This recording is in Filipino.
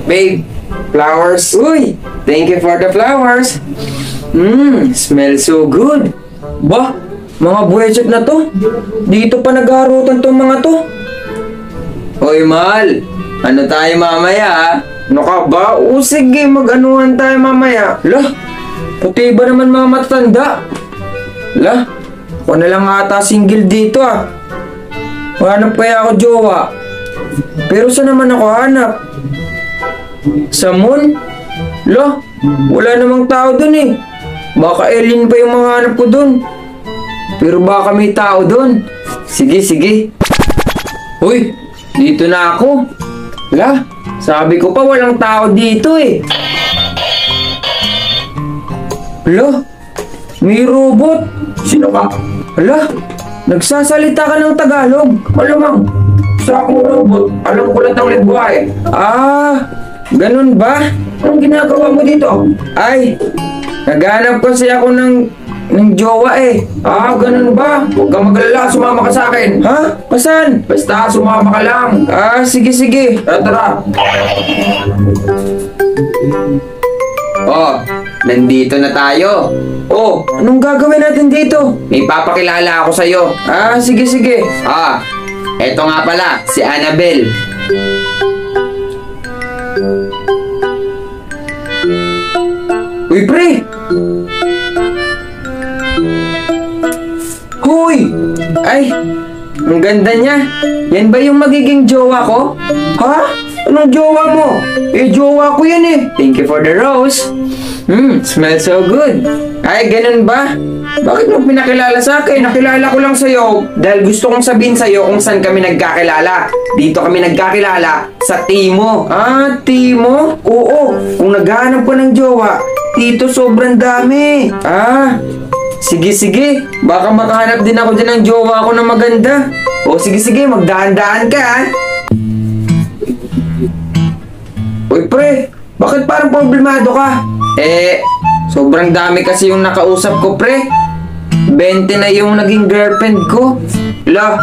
Babe, flowers. Uy, thank you for the flowers. Smells so good. Bah, mga buwechat na to. Dito pa nagharutan tong mga to. Hoy, mahal. Ano tayo mamaya, ha? Ano ka ba? O sige, mag-anuhan tayo mamaya. Lah, puti ba naman mga matatanda? Lah, ako na lang ata single dito, ah. Hanap kaya ako jowa. Pero saan naman ako hanap? Sa moon? Lah, wala namang tao dun eh. Baka alien pa yung mga hanap ko dun. Pero baka may tao dun. Sige, sige. Uy, dito na ako. Lah, sabi ko pa walang tao dito eh. Lah, may robot. Sino ka? Lah, nagsasalita ka ng Tagalog. Malamang, sa akong robot, alam ko lang ang lingwahe. Ah, ganun ba? Anong ginagawa mo dito? Ay, naghanap kasi ako ng jowa eh. Ah, ganun ba? Huwag kang mag-alala, sumama ka sa akin. Ha? Pasan? Basta sumama ka lang. Ah, sige, sige. Tara. Oh, nandito na tayo. Oh, anong gagawin natin dito? May papakilala ako sa'yo. Ah, sige, sige. Ah, eto nga pala, si Annabelle. Uy, pre! Huy! Ay, ang ganda niya. Yan ba yung magiging jowa ko? Ha? Anong jowa mo? Eh, jowa ko yan eh. Thank you for the rose. Smells so good. Ay, ganun ba? Bakit mo pinakilala sa akin? Nakilala ko lang sa'yo dahil gusto kong sabihin sa'yo kung saan kami nagkakilala. Dito kami nagkakilala sa Timo. Ah, Timo? Oo, kung naghahanap ko ng jowa, dito sobrang dami. Ah, sige, sige. Baka makahanap din ako dyan ng jowa ko na maganda. O sige, sige. Magdahan-dahan ka, ha? Uy, pre. Bakit parang problemado ka? Eh, sobrang dami kasi yung nakausap ko, pre. 20 na yung naging girlfriend ko. La,